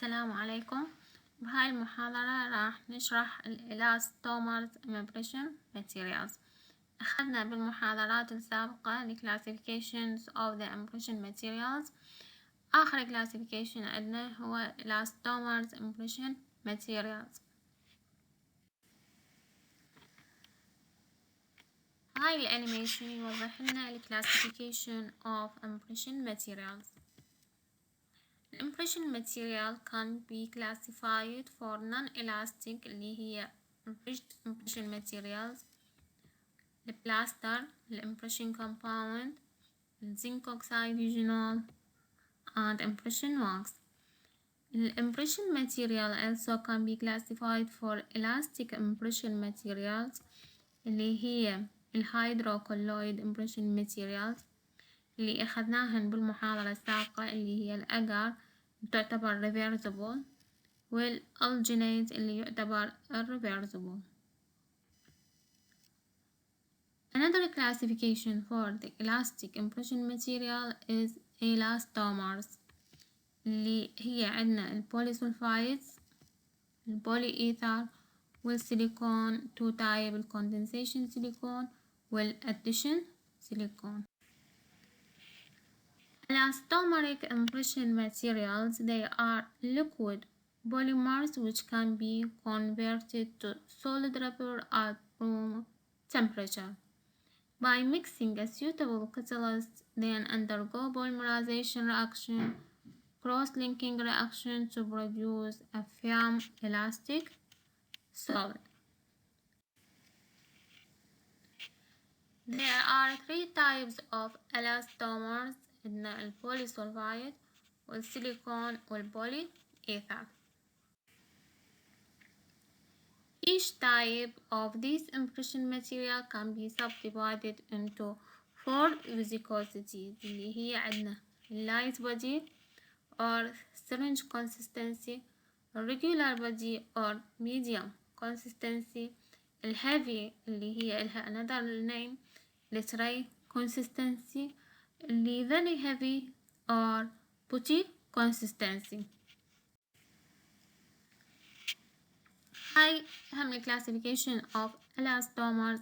السلام عليكم. بهاي المحاضرة راح نشرح الإلاستومرز impression materials. أخذنا بالمحاضرات السابقة ال classifications of the impression materials. آخر classification عندنا هو elastomers impression materials. هاي الانيميشن يوضح لنا ال classification of impression materials. Impression material can be classified for non-elastic اللي هي impression materials, البلاستر, الimpression compound, zinc oxide regional, and impression wax. The impression material also can be classified for elastic impression materials اللي هي الهيدروكولويد impression materials اللي أخذناهن بالمحاضرة السابقة اللي هي الأجر تعتبر reversible والألجينيت اللي يعتبر irreversible. Another classification for the elastic impression material is elastomers اللي هي عندنا البوليسولفايدز البولي والسيليكون two type الكوندنسيشن سيليكون والاديشن سيليكون. Elastomeric impression materials, they are liquid polymers which can be converted to solid rubber at room temperature. By mixing a suitable catalyst, then undergo polymerization reaction, cross-linking reaction to produce a firm elastic solid. There are three types of elastomers. عندنا البوليسولفايد والسيليكون والبولي إيثر. Each type of this impression material can be subdivided into four viscosities اللي هي عندنا light body or syringe consistency, regular body or medium consistency, heavy اللي هي لها another name tray consistency, اللي very heavy or putty consistency. هاي أهم classification of elastomers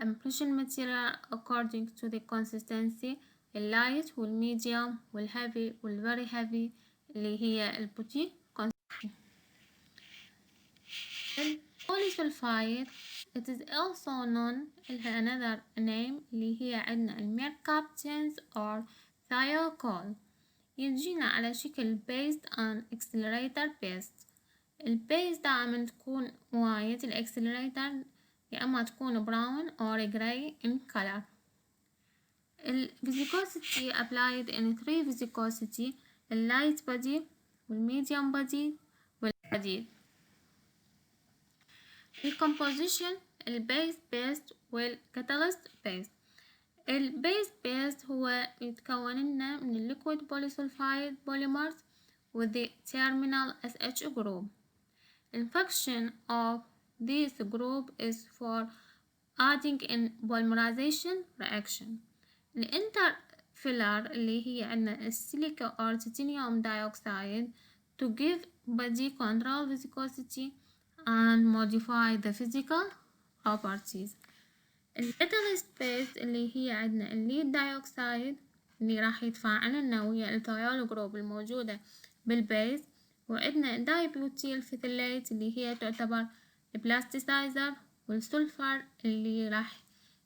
impression material according to the consistency light والmedium والheavy والvery heavy اللي هي putty consistency. Polysulfide it is also known لها another name اللي هي عندنا mercaptans or thiocol يجينا على شكل based on accelerator based. البيز دائما تكون وايت الاكسلريتر يا اما تكون براون or gray in color. الفيسكوسيتي applied in three viscosity اللايت body والميديوم body والحديد. الكومبوزيشن البيز بيست والكاتاليست بيست. البيز بيست هو يتكون لنا من الليكويد polysulfide polymers with the terminal SH group. The function of this group is for adding in polymerization reaction. الانترفيلر اللي هي عندنا السيليكا or titanium dioxide to give body control viscosity and modify the physical properties. الكاتاليست بيس اللي هي عندنا الليد دايوكسايد اللي راح يتفاعل لنا ويا الثيول جروب الموجودة بالبيس، وعندنا دايبيوتيل فيثيليت اللي هي تعتبر البلاستيسايزر، والسلفر اللي راح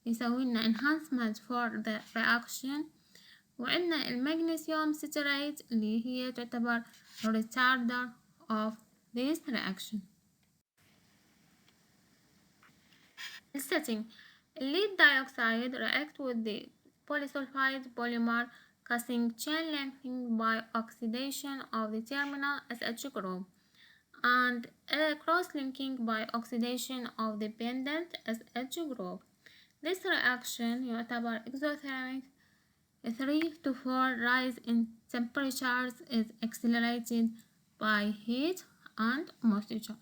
يسوي لنا enhancement for the reaction، وعندنا المغنيسيوم ستريت اللي هي تعتبر retarder of this reaction. Setting lead dioxide react with the polysulfide polymer causing chain lengthening by oxidation of the terminal SH group and cross-linking by oxidation of the pendant SH group. This reaction يعتبر exothermic. 3 to 4 rise in temperatures is accelerated by heat and moisture.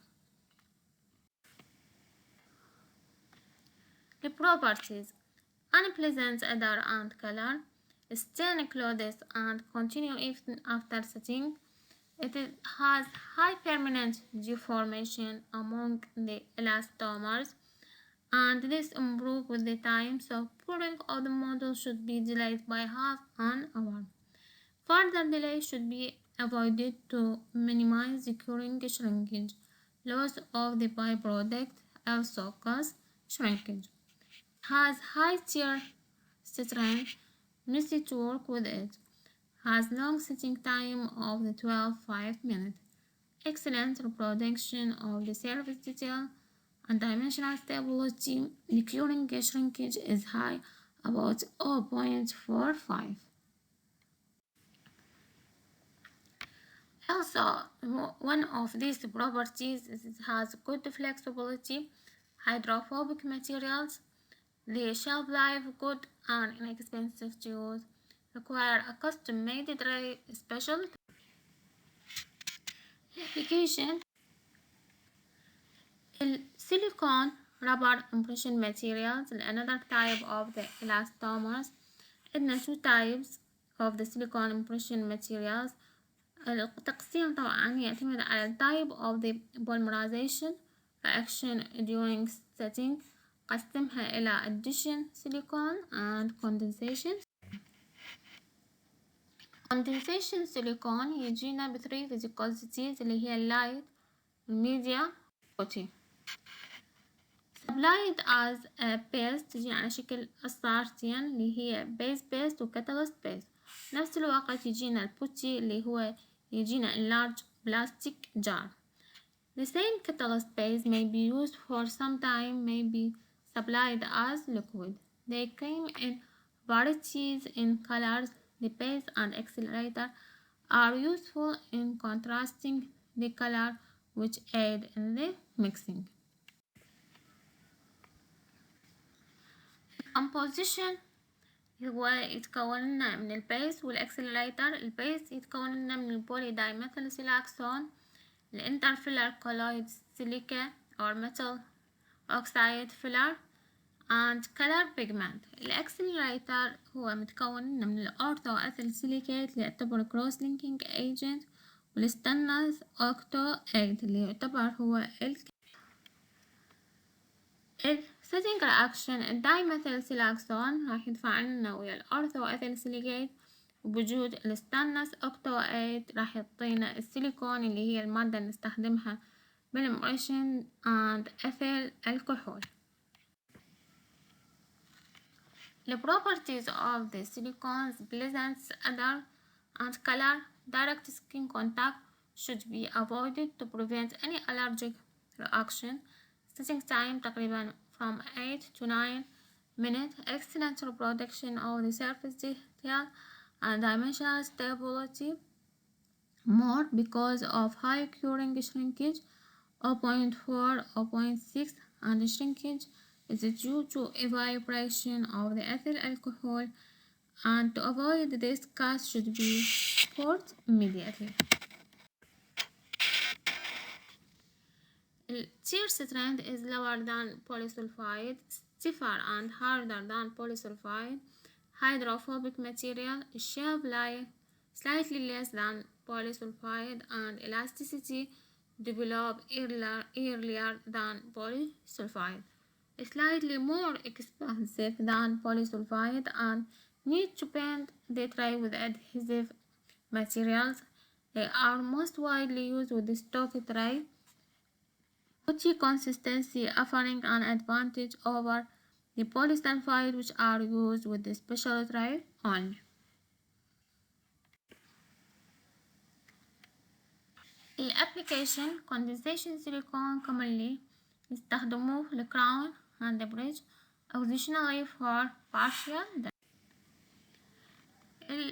The properties unpleasant odor and color, stain clothes and continue even after setting, has high permanent deformation among the elastomers, and this improves with the time, so pouring of the model should be delayed by half an hour. Further delay should be avoided to minimize the curing shrinkage. Loss of the byproduct also cause shrinkage. Has high tear strength, easy to work with it. Has long sitting time of the 12.5 minutes. Excellent reproduction of the surface detail and dimensional stability. The curing shrinkage is high, about 0.45. Also, one of these properties is it has good flexibility, hydrophobic materials, the shelf life good and inexpensive to use, require a custom-made tray special application. Silicone rubber impression materials another type of the elastomers. عندنا two types of the silicone impression materials. التقسيم طبعا يعتمد على type of the polymerization reaction during setting. قسمها إلى addition silicone and condensation. condensation silicone يجينا ب 3 viscosities اللي هي light, medium, putty. supplied as a paste تجينا على شكل قصارتين اللي هي base paste و catalyst paste. نفس الوقت يجينا البوتي اللي هو يجينا large plastic jar. The same catalyst base may be used for some time, may be supplied as liquid. They came in varieties in colors. The base and accelerator are useful in contrasting the color, which aid in the mixing. Composition هو يتكون لنا من البيس والأكسلريتر. البيس يتكون لنا من البولي دايميثيل سيلاكسون، الانترفيلر كولويد سيليكا or metal oxide filler and color pigment. الأكسلريتر هو متكون لنا من الأورثو أثيل سيليكات اللي يعتبر كروس لينكينج ايجنت، والستانلس اوكتو ايد اللي يعتبر هو setting reaction. الدايميثيل سيلاكسون راح يدفع لنا ويا الأورثو أثيل سيليكات، وبوجود الستانلس اوكتوئيد راح يعطينا السيليكون اللي هي المادة اللي نستخدمها بالإمبريشن and أثيل الكحول. The properties of the silicones pleasant odor and color. Direct skin contact should be avoided to prevent any allergic reaction. Setting time تقريبا from 8 to 9 minutes. Excellent reproduction of the surface detail and dimensional stability. More because of high curing shrinkage 0.4, 0.6, and shrinkage is due to evaporation of the ethyl alcohol, and to avoid this gas should be poured immediately. Tear strength is lower than polysulfide, stiffer and harder than polysulfide. Hydrophobic material, shelf life slightly less than polysulfide, and elasticity develop earlier than polysulfide. Slightly more expensive than polysulfide and need to paint the tray with adhesive materials. They are most widely used with the stock tray. Putty consistency offering an advantage over the polysulfide, which are used with the special tray only. الابليكيشن condensation silicone commonly يستخدموه في الكراون and the bridge occasionally for partial damage.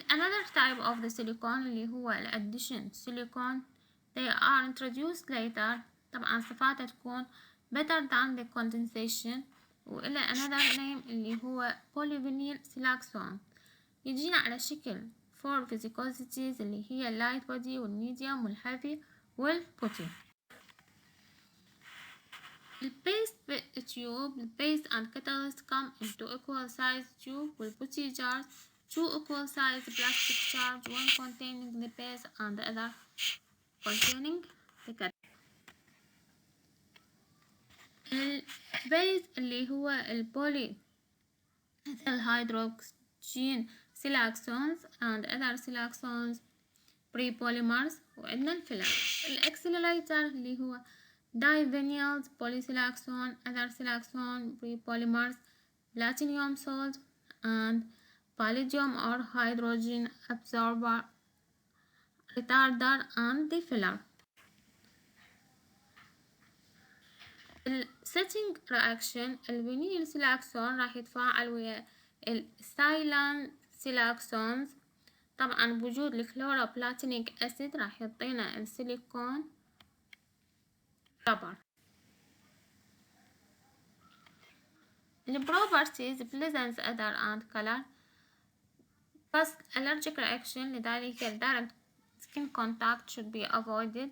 Another type of the silicone اللي هو addition silicone. They are introduced later. طبعا صفاتها تكون better than the condensation. وإلى another name اللي هو polyvinyl siloxane. يجينا على شكل 4 viscosities اللي هي اللايت body والميديوم والهيفي والبوتي. البيست tube, the paste and catalyst come into equal size tube والبوتي jars. 2 equal size plastic jars, one containing the paste and the other containing the cat. البيز اللي هو البولي hydrogen silaxones and other silaxones prepolymers وعندنا الفيلر. الاكسلريتر اللي هو divinyls polysilaxone other silaxone prepolymers platinum salt and palladium or hydrogen absorber retarder and the filler. السيتنج رياكشن الفينيل سيلاكسون راح يتفاعل ويا السايلان سيلاكسونز طبعا بوجود الكلوروبلاتينيك اسيد راح يعطينا السيليكون رابر. البروبرتيز pleasant odor and color first allergic reaction لذلك direct skin contact should be avoided.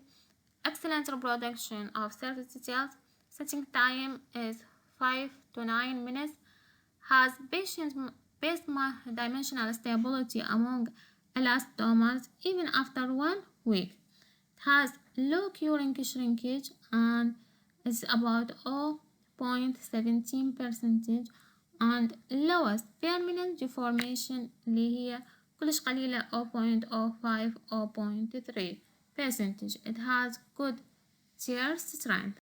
Excellent reproduction of surface cells. Setting time is 5 to 9 minutes. Has best dimensional stability among elastomers even after 1 week. It has low curing shrinkage and is about 0.17% and lowest permanent deformation اللي هي كلش قليلة 0.05 0.3%. It has good tear strength.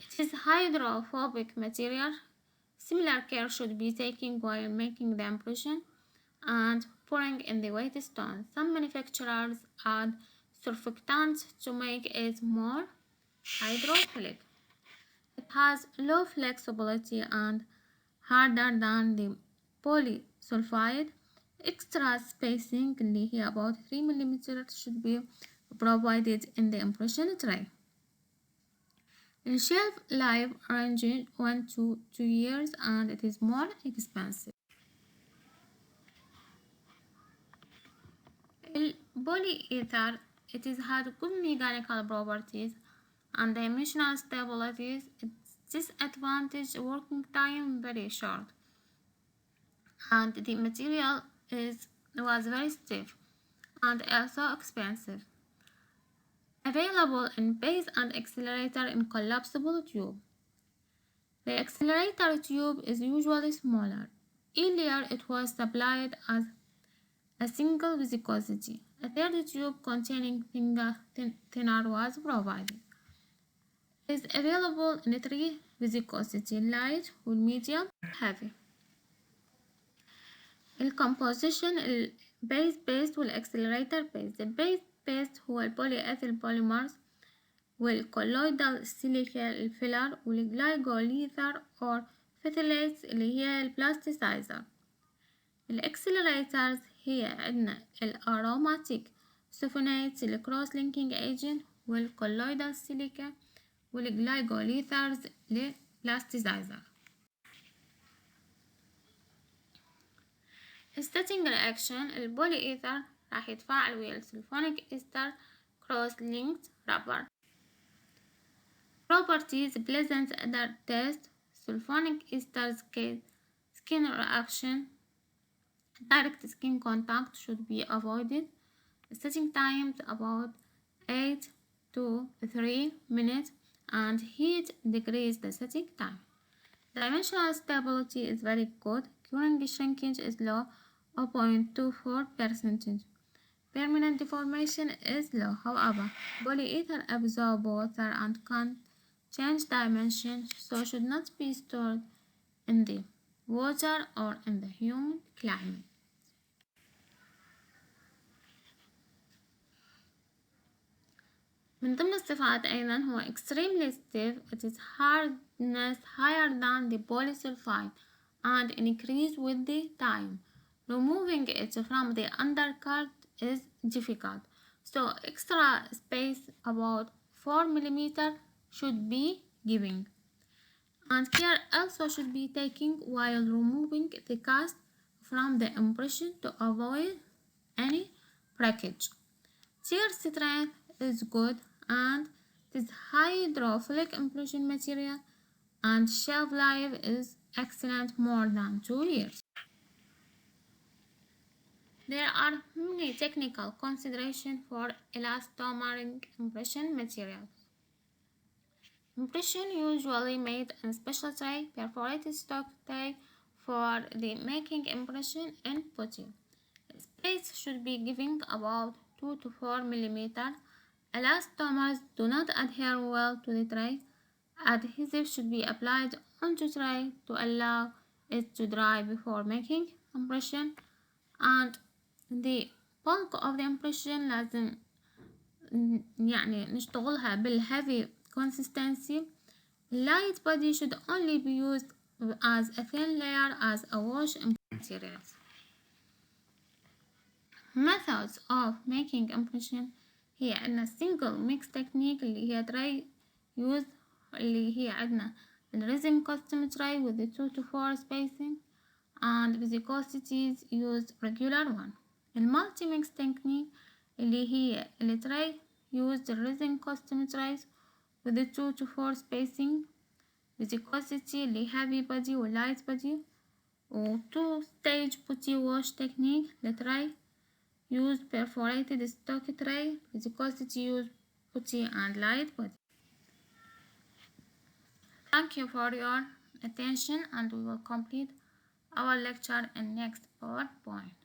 It is hydrophobic material. Similar care should be taken while making the impression and pouring in the wet stone. Some manufacturers add surfactants to make it more hydrophilic. It has low flexibility and harder than the polysulfide. Extra spacing اللي هي about 3 mm should be provided in the impression tray. The shelf life ranges 1 to 2 years and it is more expensive. Polyether, it has good mechanical properties and dimensional stabilities. Its disadvantage working time very short and the material was very stiff and also expensive. Available in base and accelerator in collapsible tube. The accelerator tube is usually smaller. Earlier it was supplied as a single viscosity. A third tube containing thinner was provided. It is available in 3 viscosity: light, medium, heavy. الcomposition البيز بيست والaccelerator بيست. البيز بيست هو البوليإيثيل بوليمرز والكولويدال سيليكا الفيلر والجلايكوليثر or فيثيليتس اللي هي البلاستيسايزر. الاكسلريترز هي عندنا الاروماتيك سوفونيتس الكروس لينكينج ايجنت والكولويدال سيليكا والجلايكوليثرز للبلاستيسايزر. الستاتينج رياكشن البوليإيثر راح يتفاعل ويا السلفونيك إستر cross linked rubber. Properties pleasant odor taste sulfonic esters skin reaction direct skin contact should be avoided. Setting times about 8 to 3 minutes and heat decrease the setting time. Dimensional stability is very good. Curing shrinkage is low 0.24%. Permanent deformation is low. However, polyether absorb water and can't change dimension, so should not be stored in the water or in the humid climate. من ضمن الصفات أيضا هو extremely stiff. It is hardness higher than the polysulfide and increase with the time. Removing it from the undercard is difficult, so extra space about 4 mm should be given. And care also should be taken while removing the cast from the impression to avoid any breakage. Tear strength is good and it is hydrophilic impression material and shelf life is excellent more than 2 years. There are many technical considerations for elastomering impression materials. Impression usually made in special tray, perforated stock tray for the making impression in putty. Space should be given about 2 to 4 millimeter. Elastomers do not adhere well to the tray. Adhesive should be applied onto tray to allow it to dry before making impression, and the bulk of the impression لازم يعني نشتغلها بالheavy consistency. Light body should only be used as a thin layer as a wash materials. Methods of making impression هي عندنا single mix technique اللي هي tray use اللي هي عندنا resin custom tray with the 2 to 4 spacing and viscosities use regular one. multi mix technique اللي هي tray use resin custom trays with the 2 to 4 spacing viscosity اللي heavy body و light body. و 2 stage putty wash technique tray use perforated stock tray viscosity use putty and light body. Thank you for your attention, and we will complete our lecture in next PowerPoint.